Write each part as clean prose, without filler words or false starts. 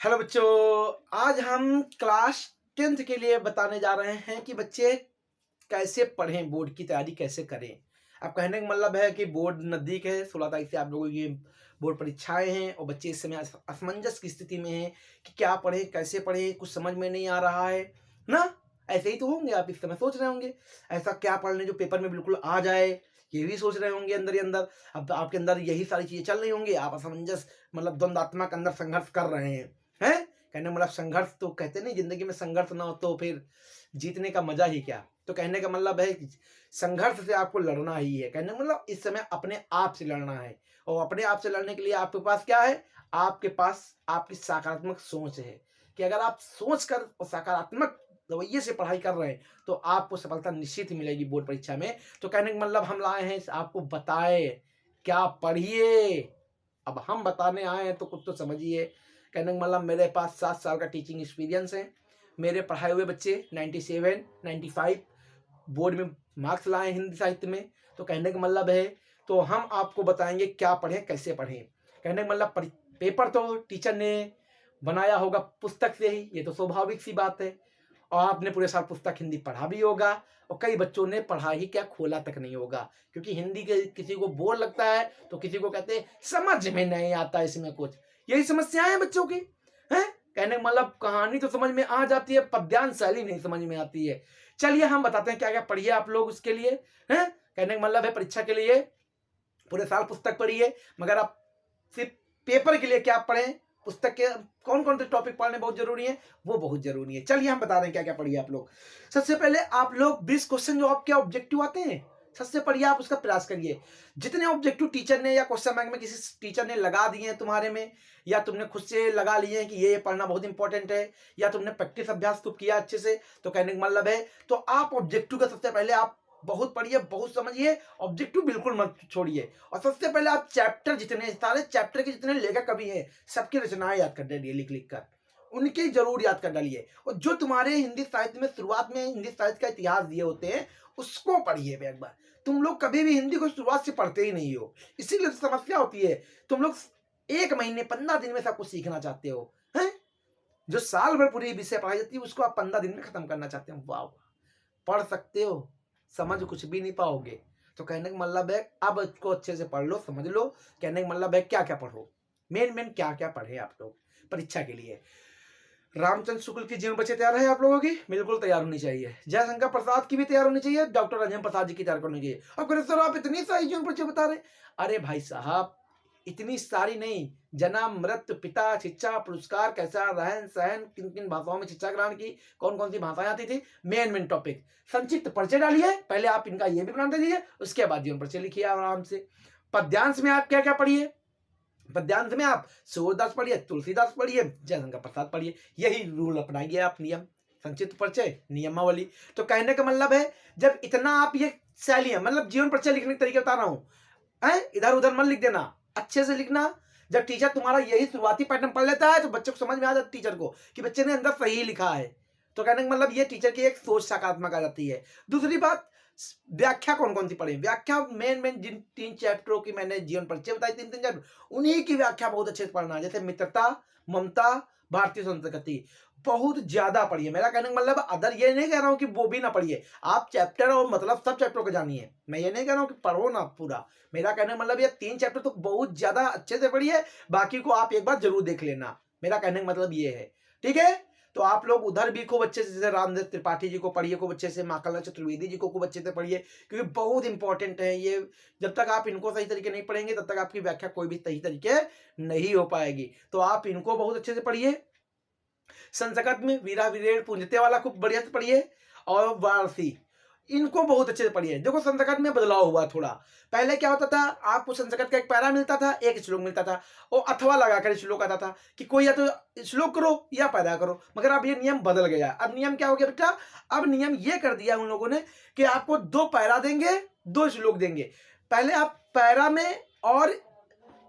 Hello बच्चों, आज हम क्लास 10th के लिए बताने जा रहे हैं कि बच्चे कैसे पढ़ें, बोर्ड की तैयारी कैसे करें। अब कहने का मतलब है कि बोर्ड नज़दीक है, 16 तारीख से आप लोगों की बोर्ड परीक्षाएं हैं और बच्चे इस समय असमंजस की स्थिति में हैं कि क्या पढ़ें, कैसे पढ़ें, कुछ समझ में नहीं आ रहा है ना। ऐसे ही तो होंगे, आप इस समय सोच रहे होंगे ऐसा क्या पढ़ लें जो पेपर में बिल्कुल आ जाए, ये भी सोच रहे होंगे अंदर ही अंदर। अब आपके अंदर यही सारी चीज़ें चल रही होंगी, आप असमंजस मतलब द्वंद्वात्मक अंदर संघर्ष कर रहे हैं। कहने मतलब संघर्ष तो कहते नहीं, जिंदगी में संघर्ष ना हो तो फिर जीतने का मजा ही क्या। तो कहने का मतलब है कि संघर्ष से आपको लड़ना ही है। कहने का मतलब इस समय अपने आप से लड़ना है, और अपने आप से लड़ने के लिए आपके पास क्या है, आपके पास आपकी सकारात्मक सोच है कि अगर आप सोच कर और सकारात्मक रवैये से पढ़ाई कर रहे हैं तो आपको सफलता निश्चित ही मिलेगी बोर्ड परीक्षा में। तो कहने का मतलब हम लाए हैं आपको बताए क्या पढ़िए। अब हम बताने आए हैं तो कुछ तो समझिए। कहने का मतलब मेरे पास 7 साल का टीचिंग एक्सपीरियंस है। मेरे पढ़ाए हुए बच्चे 97 95 बोर्ड में मार्क्स लाए हिंदी साहित्य में। तो कहने का मतलब है तो हम आपको बताएंगे क्या पढ़ें, कैसे पढ़ें। कहने का मतलब पेपर तो टीचर ने बनाया होगा पुस्तक से ही, ये तो स्वाभाविक सी बात है। और आपने पूरे साल पुस्तक हिंदी पढ़ा भी होगा, और कई बच्चों ने पढ़ा ही क्या, खोला तक नहीं होगा। क्योंकि हिंदी के किसी को बोर लगता है तो किसी को कहते हैं समझ में नहीं आता इसमें कुछ। यही समस्याएं हैं बच्चों की हैं। कहने का मतलब कहानी तो समझ में आ जाती है, पद्यांश शैली नहीं समझ में आती है। चलिए हम बताते हैं क्या क्या पढ़िए आप लोग उसके लिए हैं। कहने का मतलब है परीक्षा के लिए पूरे साल पुस्तक पढ़िए, मगर आप सिर्फ पेपर के लिए क्या पढ़ें, पुस्तक के कौन कौन से टॉपिक पढ़ने बहुत जरूरी है, वो बहुत जरूरी है। चलिए हम बता रहे हैं क्या क्या पढ़िए आप लोग। सबसे पहले आप लोग 20 क्वेश्चन जो आपके ऑब्जेक्टिव आते हैं, सबसे पढ़िए आप उसका प्रयास करिए। जितने ऑब्जेक्टिव टीचर ने या क्वेश्चन बैंक में किसी टीचर ने लगा दिए हैं तुम्हारे में, या तुमने खुद से लगा लिए हैं कि ये पढ़ना बहुत इंपॉर्टेंट है, या तुमने प्रैक्टिस अभ्यास खूब किया अच्छे से, तो कहने का मतलब है तो आप ऑब्जेक्टिव का सबसे पहले आप बहुत पढ़िए, बहुत समझिए, ऑब्जेक्टिव बिल्कुल मत छोड़िए। और सबसे पहले आप चैप्टर, जितने सारे चैप्टर के जितने लेखक कवि हैं सबकी रचनाएं याद कर डालिए, लिख लिख कर उनके जरूर याद कर डालिए। और जो तुम्हारे हिंदी साहित्य में शुरुआत में हिंदी साहित्य का इतिहास दिए होते हैं उसको पढ़िए एक बार। तुम लोग कभी भी हिंदी को शुरुआत से पढ़ते ही नहीं हो, इसीलिए तो समस्या होती है। तुम लोग 1 महीने 15 दिन में सब कुछ सीखना चाहते हो हैं। जो साल भर पूरी विषय पढ़ाई जाती है उसको आप 15 दिन में खत्म करना चाहते हो। वाह, पढ़ सकते हो, समझ कुछ भी नहीं पाओगे। तो कहने का मतलब है अब इसको अच्छे से पढ़ लो, समझ लो। कहने का मतलब है क्या क्या पढ़ो, मेन मेन क्या क्या पढ़े आप लोग परीक्षा के लिए। रामचंद्र शुक्ल की जीवन बच्चे तैयार है आप लोगों की, बिल्कुल तैयार होनी चाहिए। जयशंकर प्रसाद की भी तैयार होनी चाहिए, डॉक्टर राजेंद्र प्रसाद जी की तैयार होनी चाहिए। अब कह सर आप इतनी सारी जीवन बच्चे बता रहे, अरे भाई साहब इतनी सारी नहीं। जन्म, मृत्यु, पिता, शिक्षा, पुरस्कार, कैसा रहन सहन, किन किन भाषाओं में शिक्षा ग्रहण की, कौन कौन सी भाषाएं आती थी, मेन मेन टॉपिक संक्षिप्त परिचय डालिए। पहले आप इनका ये भी बना दीजिए, उसके बाद जीवन परिचय लिखिए आराम से। पद्यांश में आप क्या क्या पढ़िए, पद्यांश में आप सूरदास पढ़िए, तुलसीदास पढ़िए, जयशंकर प्रसाद पढ़िए। यही रूल अपनाइए आप, नियम, संक्षिप्त परिचय, नियमावली। तो कहने का मतलब है जब इतना आप ये शैली मतलब जीवन परिचय लिखने के तरीके बता रहा हूं, इधर उधर मत लिख देना, अच्छे से लिखना। जब टीचर तुम्हारा यही शुरुआती पैटर्न पढ़ लेता है तो बच्चे को समझ में आ जाता है टीचर को कि बच्चे ने अंदर सही लिखा है। तो कहने का मतलब ये टीचर की एक सोच सकारात्मक आ जाती है। दूसरी बात, व्याख्या कौन कौन सी पढ़े। व्याख्या मेन मेन जिन 3 चैप्टरों की मैंने जीवन परिचय बताई, 3 चैप्टर, उन्हीं की व्याख्या बहुत अच्छे से पढ़ना है। जैसे मित्रता, ममता, भारतीय संस्कृति, बहुत ज्यादा पढ़िए। मेरा कहने का मतलब अदर ये नहीं कह रहा हूं कि वो भी ना पढ़िए, आप चैप्टर और मतलब सब चैप्टरों को जानिए। मैं ये नहीं कह रहा हूं कि पढ़ो ना पूरा, मेरा कहने का मतलब ये 3 चैप्टर तो बहुत ज्यादा अच्छे से पढ़िए, बाकी को आप एक बार जरूर देख लेना। मेरा कहने का मतलब ये है, ठीक है। तो आप लोग उधर भी खूब अच्छे से, जैसे रामदेव त्रिपाठी जी को पढ़िए खूब अच्छे से, माखनलाल चतुर्वेदी जी को खूब अच्छे से पढ़िए, क्योंकि बहुत इंपॉर्टेंट है ये। जब तक आप इनको सही तरीके नहीं पढ़ेंगे तब तक आपकी व्याख्या कोई भी सही तरीके नहीं हो पाएगी। तो आप इनको बहुत अच्छे से पढ़िए। संस्कृत में वीरा वीरेण पूंजते वाला खूब बढ़िया से पढ़िए, और वाराणसी, इनको बहुत अच्छे से पढ़िए। देखो संस्कृत में बदलाव हुआ थोड़ा, पहले क्या होता था, आपको संस्कृत का एक पैरा मिलता था, एक श्लोक मिलता था, और अथवा लगाकर श्लोक आता था कि कोई या तो श्लोक करो या पैरा करो। मगर अब ये नियम बदल गया। अब नियम क्या हो गया बेटा, अब नियम ये कर दिया उन लोगों ने कि आपको 2 पैरा देंगे, 2 श्लोक देंगे। पहले आप पैरा में और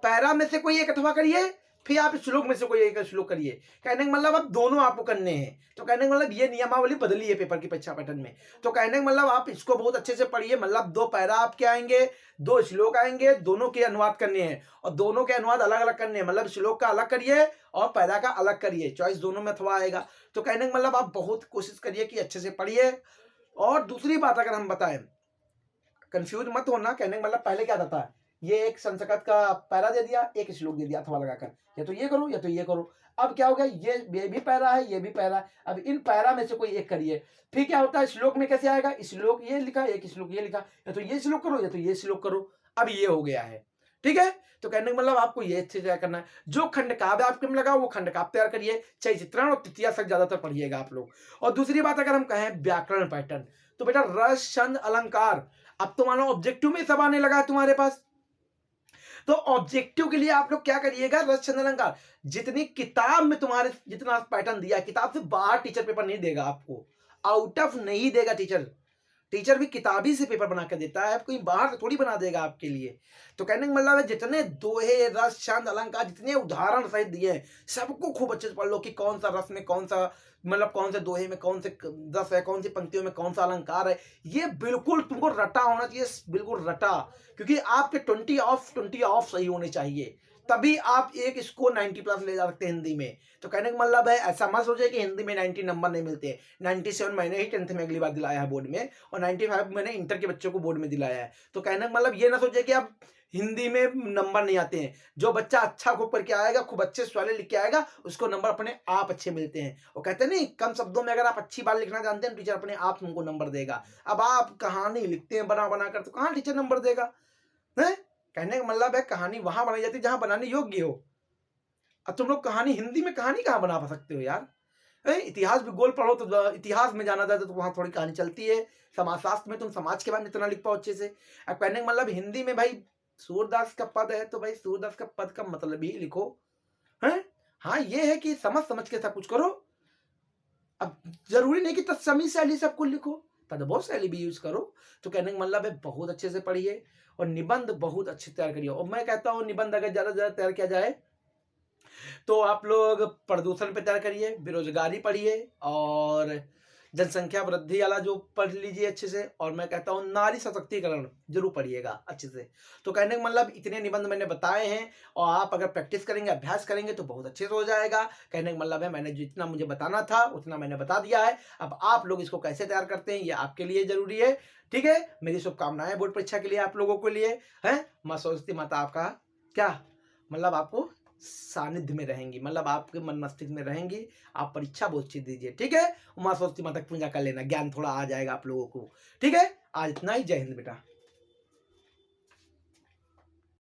पैरा में से कोई एक अथवा करिए, फिर आप इस श्लोक में से कोई एक श्लोक करिए। कहने का मतलब अब दोनों आपको करने हैं। तो कहने का मतलब ये नियमावली बदली है पेपर की परीक्षा पैटर्न में। तो कहने का मतलब आप इसको बहुत अच्छे से पढ़िए। मतलब 2 पैरा आपके आएंगे, 2 श्लोक आएंगे, दोनों के अनुवाद करने हैं और दोनों के अनुवाद अलग अलग करने हैं। मतलब श्लोक का अलग करिए और पैरा का अलग करिए, चॉइस दोनों में अथवा आएगा। तो कहने का मतलब आप बहुत कोशिश करिए कि अच्छे से पढ़िए। और दूसरी बात अगर हम बताएं, कंफ्यूज मत होना। कहने का मतलब पहले क्या था, ये एक संस्कृत का पैरा दे दिया, एक श्लोक दे दिया अथवा लगाकर, या तो ये करो या तो ये करो। अब क्या हो गया, ये भी पैरा है, ये भी पैरा है। अब इन पैरा में से कोई एक करिए। फिर क्या होता है, श्लोक में कैसे आएगा, श्लोक ये लिखा, एक श्लोक ये लिखा, या तो ये श्लोक करो या तो ये श्लोक करो। अब ये हो गया है, ठीक है। तो कहने का मतलब आपको ये अच्छे से तैयार करना है। जो खंड काव्य आपके में लगा वो खंड काव्य तैयार करिए, चाहे चित्रण और तृतीया तक ज्यादातर पढ़िएगा आप लोग। और दूसरी बात अगर हम कहें व्याकरण पैटर्न, तो बेटा रस छंद अलंकार, अब तो मानो ऑब्जेक्टिव में सब आने लगा है तुम्हारे पास। तो ऑब्जेक्टिव के लिए आप लोग क्या करिएगा, रस छंद अलंकार। जितनी किताब में तुम्हारे जितना पैटर्न दिया, किताब से बाहर टीचर पेपर नहीं देगा आपको, आउट ऑफ नहीं देगा टीचर। टीचर भी किताबी से पेपर बना कर देता है, कोई बाहर से थोड़ी बना देगा आपके लिए। तो कहने का मतलब है जितने दोहे रस छंद अलंकार जितने उदाहरण सहित दिए हैं, सबको खूब अच्छे से पढ़ लो कि कौन सा रस में कौन सा, मतलब कौन से दोहे में कौन से रस है, कौन सी पंक्तियों में कौन सा अलंकार है। ये बिल्कुल तुमको रटा होना चाहिए, बिल्कुल रटा। क्योंकि आपके 20 ऑफ सही होने चाहिए, तभी आप एक इसको 90+ ले जा सकते हैं हिंदी में। तो कहने का मतलब है ऐसा मत सोचे कि हिंदी में 90 नंबर नहीं मिलते। 97 मैंने ही 10th में अगली बार दिलाया है बोर्ड में, और 95 मैंने इंटर के बच्चों को बोर्ड में दिलाया है। तो कहने का मतलब ये ना सोचे कि आप हिंदी में नंबर नहीं आते हैं। जो बच्चा अच्छा खूब करके आएगा, खूब अच्छे सवाल लिख के आएगा, उसको नंबर अपने आप अच्छे मिलते हैं। वो कहते हैं नहीं, कम शब्दों में अगर आप अच्छी बात लिखना जानते हैं, टीचर अपने आप तुमको नंबर देगा। अब आप कहानी लिखते हैं बना बना कर, तो कहाँ टीचर नंबर देगा है। कहने का मतलब है कहानी वहां बनाई जाती है जहां बनाने योग्य हो। अब तुम लोग कहानी हिंदी में कहानी कहां बना सकते हो यार। इतिहास भूगोल पढ़ो तो इतिहास में जाना जाता है, तो वहां थोड़ी कहानी चलती है। समाजशास्त्र में तुम समाज के बारे में इतना लिख पाओ अच्छे से। अब कहने का मतलब हिंदी में भाई सूरदास का पद है, तो भाई सूरदास का पद का मतलब ही लिखो है। हाँ ये है कि समझ समझ के सब कुछ करो। अब जरूरी नहीं कि तत्समी शैली सब कुछ लिखो, तद्भव शैली भी यूज करो। तो कहने का मतलब है बहुत अच्छे से पढ़िए और निबंध बहुत अच्छे तैयार करिए। और मैं कहता हूँ निबंध अगर ज्यादा से ज्यादा तैयार किया जाए तो आप लोग प्रदूषण पे तैयार करिए, बेरोजगारी पढ़िए, और जनसंख्या वृद्धि वाला जो पढ़ लीजिए अच्छे से। और मैं कहता हूँ नारी सशक्तिकरण जरूर पढ़िएगा अच्छे से। तो कहने का मतलब इतने निबंध मैंने बताए हैं, और आप अगर प्रैक्टिस करेंगे, अभ्यास करेंगे तो बहुत अच्छे से हो जाएगा। कहने का मतलब है मैंने जितना मुझे बताना था उतना मैंने बता दिया है। अब आप लोग इसको कैसे तैयार करते हैं ये आपके लिए जरूरी है, ठीक है। मेरी शुभकामनाएं बोर्ड परीक्षा के लिए आप लोगों के लिए है। माँ सरस्वती माता आपका क्या मतलब आपको सानिध्य में रहेंगी, मतलब आपके मन मस्तिष्क में रहेंगी। आप परीक्षा बहुत अच्छी दीजिए, ठीक है। उमा सरस्वती माता की पूजा कर लेना, ज्ञान थोड़ा आ जाएगा आप लोगों को, ठीक है। आज इतना ही, जय हिंद बेटा।